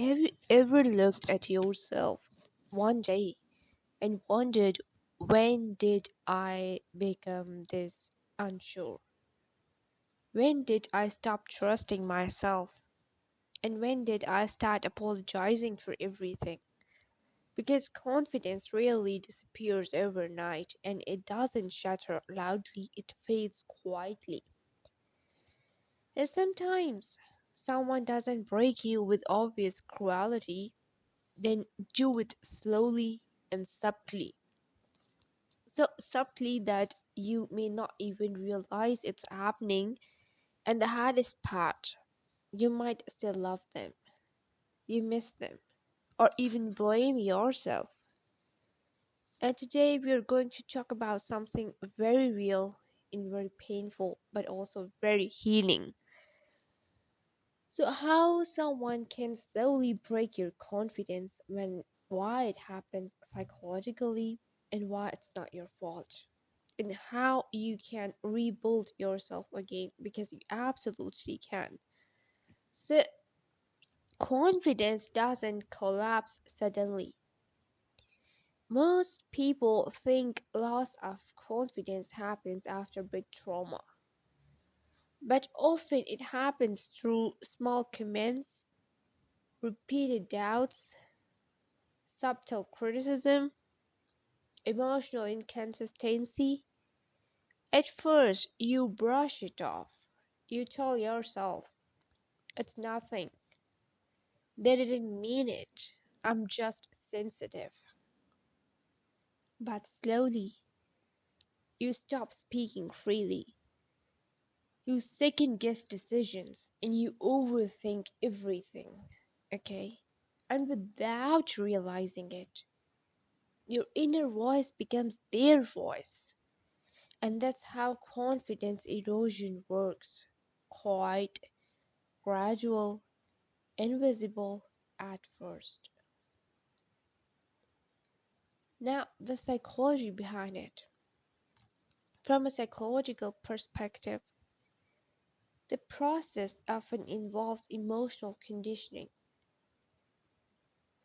Have you ever looked at yourself one day and wondered, when did I become this unsure? When did I stop trusting myself? And when did I start apologizing for everything? Because confidence rarely disappears overnight, and it doesn't shatter loudly, it fades quietly. And sometimes someone doesn't break you with obvious cruelty, then do it slowly and subtly. So subtly that you may not even realize it's happening. And the hardest part, you might still love them, you miss them, or even blame yourself. And today we are going to talk about something very real and very painful, but also very healing. So, how someone can slowly break your confidence, when why it happens psychologically and why it's not your fault, and how you can rebuild yourself again, because you absolutely can. So, confidence doesn't collapse suddenly. Most people think loss of confidence happens after big trauma, but often it happens through small comments, repeated doubts, subtle criticism, emotional inconsistency. At first, you brush it off. You tell yourself, it's nothing. They didn't mean it. I'm just sensitive. But slowly, you stop speaking freely. You second guess decisions and you overthink everything. Okay? And without realizing it, your inner voice becomes their voice. And that's how confidence erosion works. Quiet, gradual, invisible at first. Now, the psychology behind it. From a psychological perspective, the process often involves emotional conditioning.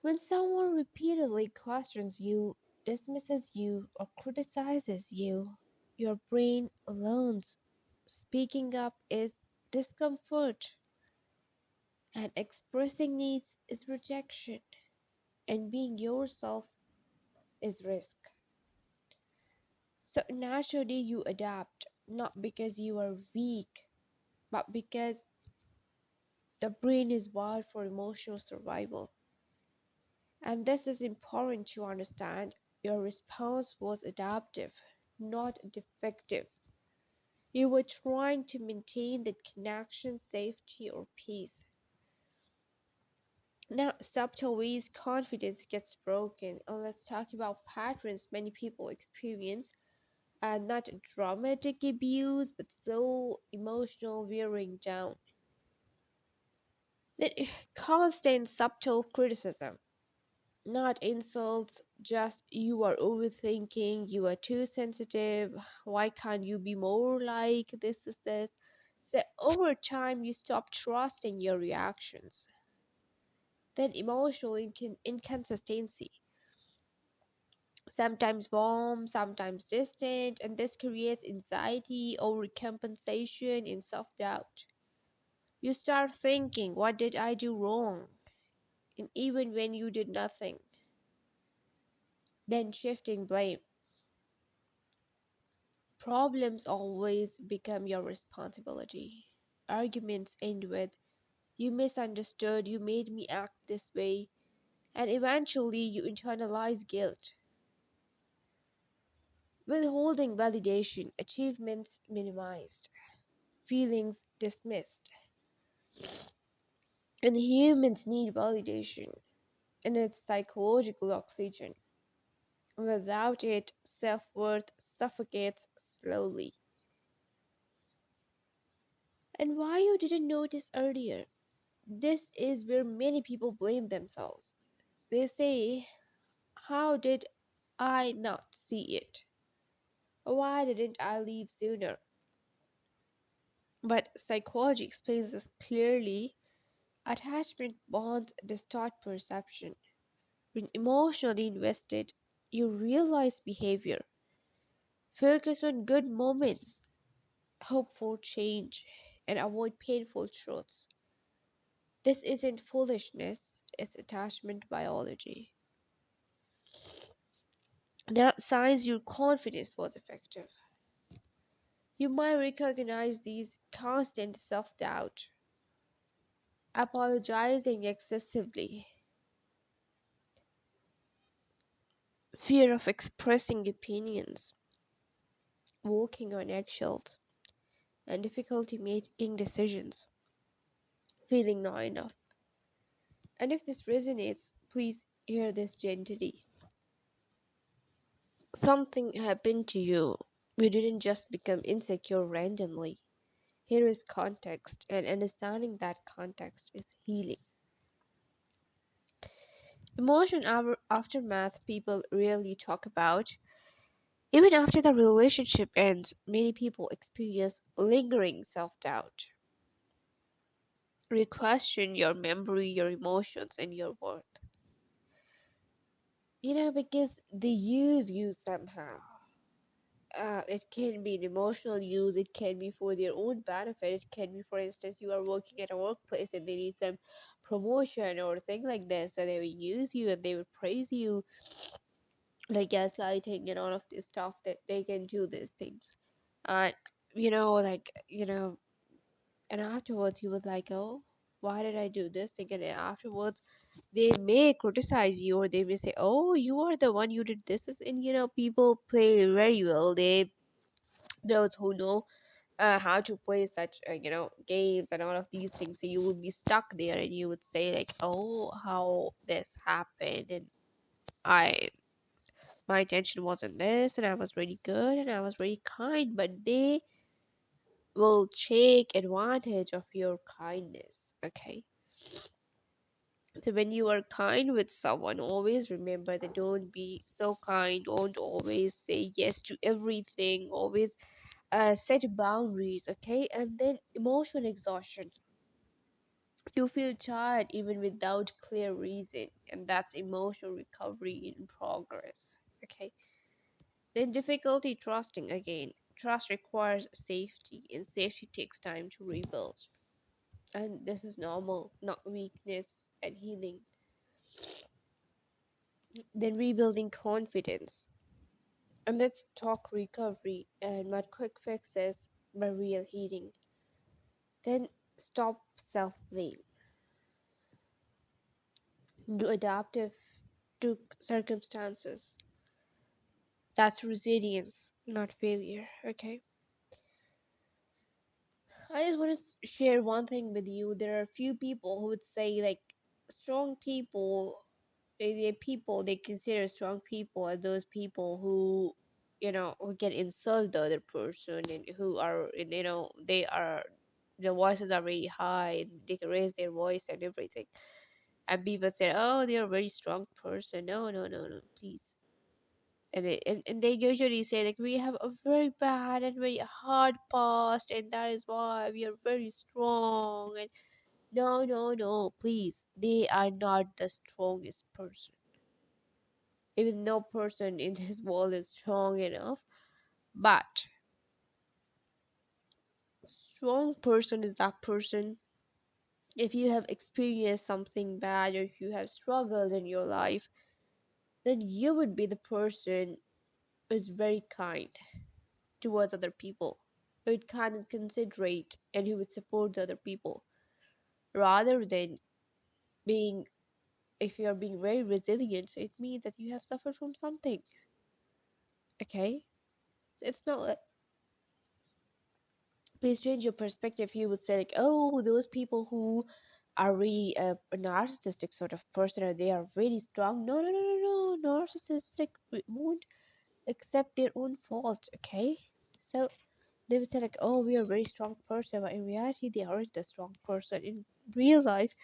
When someone repeatedly questions you, dismisses you, or criticizes you, your brain learns speaking up is discomfort, and expressing needs is rejection, and being yourself is risk. So naturally, you adapt, not because you are weak, but because the brain is wired for emotional survival. And this is important to understand. Your response was adaptive, not defective. You were trying to maintain that connection, safety, or peace. Now, subtle ways confidence gets broken, and let's talk about patterns many people experience. Not dramatic abuse, but so emotional wearing down. That constant subtle criticism, not insults, just you are overthinking, you are too sensitive, why can't you be more like this is this. So over time you stop trusting your reactions. Then emotional inconsistency, sometimes warm, sometimes distant, and this creates anxiety, overcompensation, and self-doubt. You start thinking, what did I do wrong? And even when you did nothing, then shifting blame. Problems always become your responsibility. Arguments end with, you misunderstood, you made me act this way, and eventually you internalize guilt. Withholding validation, achievements minimized, feelings dismissed. And humans need validation, and it's psychological oxygen. Without it, self worth suffocates slowly. And why you didn't notice earlier? This is where many people blame themselves. They say, how did I not see it? Why didn't I leave sooner? But psychology explains this clearly. Attachment bonds distort perception. When emotionally invested, you realize behavior, focus on good moments, hope for change, and avoid painful truths. This isn't foolishness, it's attachment biology. Now, signs your confidence was effective. You might recognize these: constant self doubt, apologizing excessively, fear of expressing opinions, walking on eggshells, and difficulty making decisions, feeling not enough. And if this resonates, please hear this gently. Something happened to you. You didn't just become insecure randomly. Here is context, and understanding that context is healing. Aftermath people rarely talk about. Even after the relationship ends, many people experience lingering self doubt. You question your memory, your emotions, and your worth. Because they use you somehow. It can be an emotional use, it can be for their own benefit, it can be, for instance, you are working at a workplace and they need some promotion or thing like this, so they will use you and they will praise you, like gaslighting and all of this stuff, that they can do these things. And and afterwards he was like, oh, why did I do this thing? And afterwards they may criticize you, or they may say, oh, you are the one, you did this. And people play very well. Those who know how to play such games and all of these things, so you would be stuck there and you would say like, oh, how this happened, and I my intention wasn't this, and I was really good and I was really kind, but they will take advantage of your kindness. Okay, so when you are kind with someone, always remember that don't be so kind, don't always say yes to everything, always set boundaries. Okay, and then emotional exhaustion. You feel tired even without clear reason, and that's emotional recovery in progress. Okay, then difficulty trusting again. Trust requires safety, and safety takes time to rebuild. And this is normal, not weakness, and healing. Then rebuilding confidence. And let's talk recovery and not quick fixes, but real healing. Then stop self blame. Do adaptive to circumstances. That's resilience, not failure. Okay. I just want to share one thing with you. There are a few people who would say, like, strong people, they consider strong people as those people who, who can insult the other person, and who are, and, they are, their voices are very high, and they can raise their voice and everything. And people say, oh, they're a very strong person. No, no, no, no, please. And they usually say like, we have a very bad and very hard past, and that is why we are very strong. And no, no, no, please, they are not the strongest person. Even no person in this world is strong enough. But strong person is that person, if you have experienced something bad, or if you have struggled in your life, then you would be the person who is very kind towards other people, who would kind and considerate, and who would support the other people, rather than being, if you are being very resilient, so it means that you have suffered from something. Okay, so it's not like, please change your perspective. You would say like, oh, those people who are really a narcissistic sort of person, or they are really strong. No, no, no, no, no, narcissistic won't accept their own fault. Okay, so they would say like, oh, we are a very strong person, but in reality they aren't a strong person. In real life,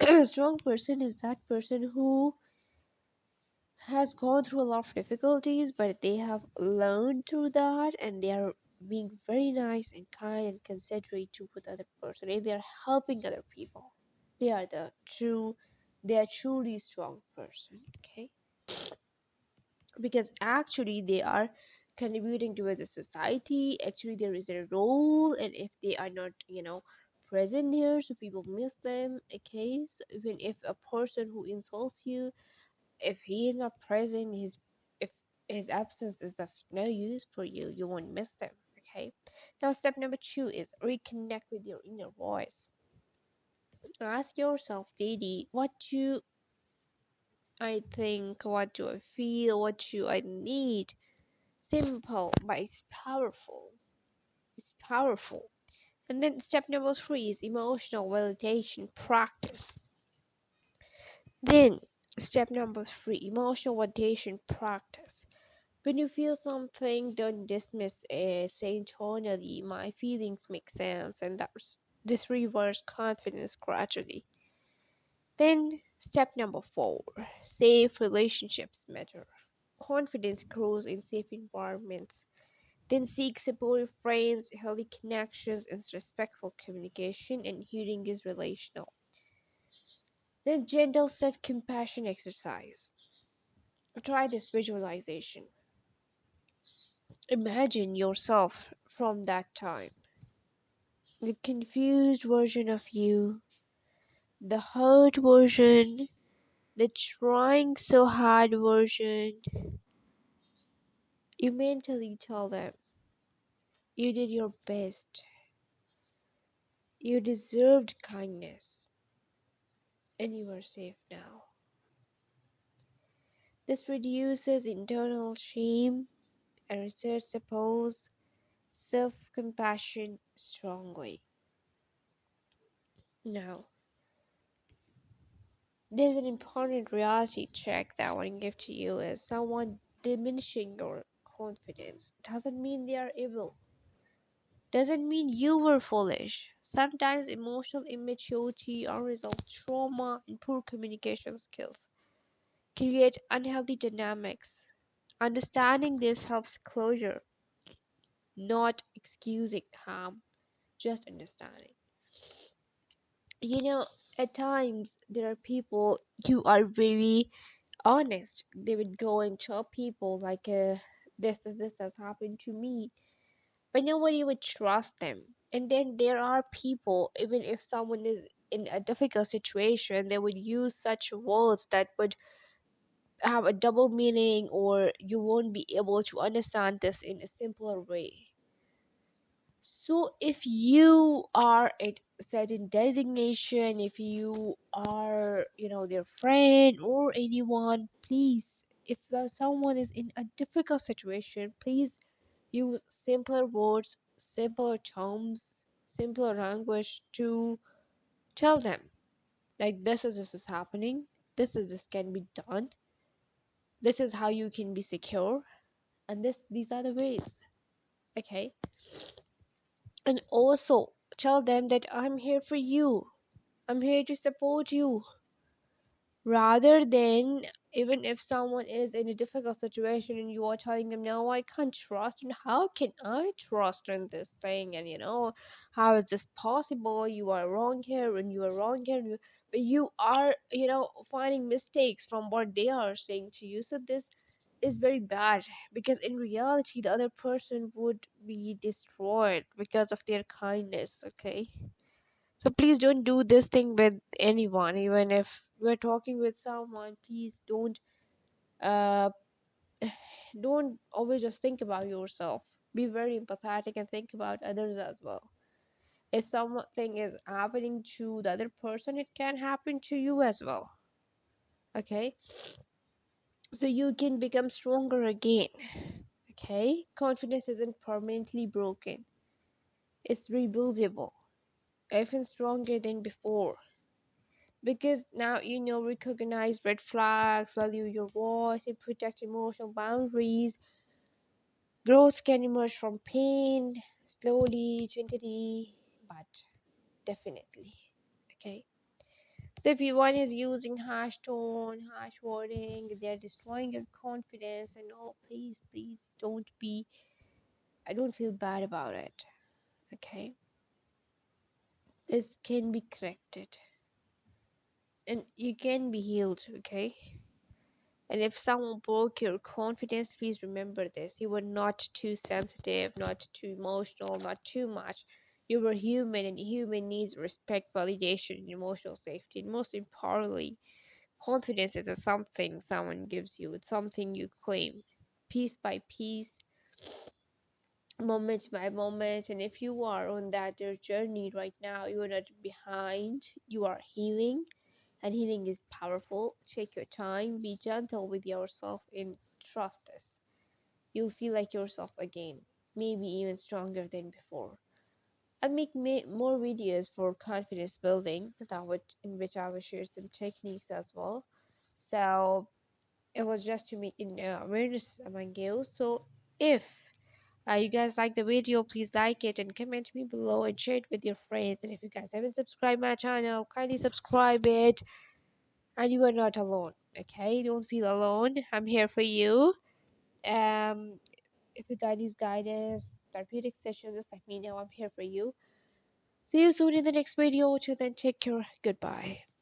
a strong person is that person who has gone through a lot of difficulties, but they have learned through that, and they are being very nice and kind and considerate to with other person, and they are helping other people. they are the true, they are truly strong person. Okay, because actually they are contributing towards the society. Actually there is a role, and if they are not, present there, so people miss them. Okay, so even if a person who insults you, if he is not present, his if his absence is of no use for you, you won't miss them. Okay, now step number 2 is reconnect with your inner voice. Ask yourself daily, what do I think, what do I feel, what do I need? Simple, but it's powerful. It's powerful. And then step number 3 is emotional validation practice. Then step number 3, emotional validation practice. When you feel something, don't dismiss it. Say internally, my feelings make sense, and this reverse confidence gradually. Then step number 4, safe relationships matter. Confidence grows in safe environments. Then seek supportive friends, healthy connections, and respectful communication, and hearing is relational. Then gentle self-compassion exercise. Try this visualization. Imagine yourself from that time. The confused version of you, the hurt version, the trying so hard version. You mentally tell them, you did your best, you deserved kindness, and you are safe now. This reduces internal shame, and research supports self-compassion strongly. Now, there's an important reality check that I want to give to you is someone diminishing your confidence doesn't mean they are evil. Doesn't mean you were foolish. Sometimes emotional immaturity, unresolved trauma, and poor communication skills create unhealthy dynamics. Understanding this helps closure, not excusing harm, just understanding. You know, at times there are people you are very honest. They would go and tell people like, this has happened to me, but nobody would trust them. And then there are people, even if someone is in a difficult situation, they would use such words that would have a double meaning, or you won't be able to understand this in a simpler way. So if you are at certain designation, if you are, their friend or anyone, please, if someone is in a difficult situation, please use simpler words, simpler terms, simpler language to tell them. Like, this is happening. This can be done. This is how you can be secure, and these are the ways. Okay, and also tell them that I'm here for you. I'm here to support you. Rather than, even if someone is in a difficult situation and you are telling them, no, I can't trust, and how can I trust in this thing, and how is this possible, you are wrong here and you are wrong here, but you are, finding mistakes from what they are saying to you. So this is very bad, because in reality the other person would be destroyed because of their kindness. Okay, so please don't do this thing with anyone. Even if we're talking with someone, please uh don't always just think about yourself. Be very empathetic and think about others as well. If something is happening to the other person, it can happen to you as well. Okay, so you can become stronger again. Okay, confidence isn't permanently broken, it's rebuildable, even stronger than before. Because now recognize red flags, value your voice, and protect emotional boundaries. Growth can emerge from pain, slowly, gently, but definitely. Okay, so if one is using harsh tone, harsh wording, they're destroying your confidence, and oh, please don't be, I don't feel bad about it. Okay, this can be corrected. and you can be healed, okay? And if someone broke your confidence, please remember this. You were not too sensitive, not too emotional, not too much. You were human, and human needs respect, validation, and emotional safety. And most importantly, confidence isn't something someone gives you, it's something you claim piece by piece, moment by moment. And if you are on that journey right now, you are not behind, you are healing, and healing is powerful. Take your time, be gentle with yourself, and trust this. You'll feel like yourself again, maybe even stronger than before. I'll make more videos for confidence building in which I will share some techniques as well. So it was just to make awareness among you. So if you guys like the video, please like it and comment me below and share it with your friends. And if you guys haven't subscribed my channel, kindly subscribe it. And you are not alone, okay? Don't feel alone. I'm here for you. Um, if you guys need guidance, therapeutic sessions, just let me know. I'm here for you. See you soon in the next video. Till then, take care. Goodbye.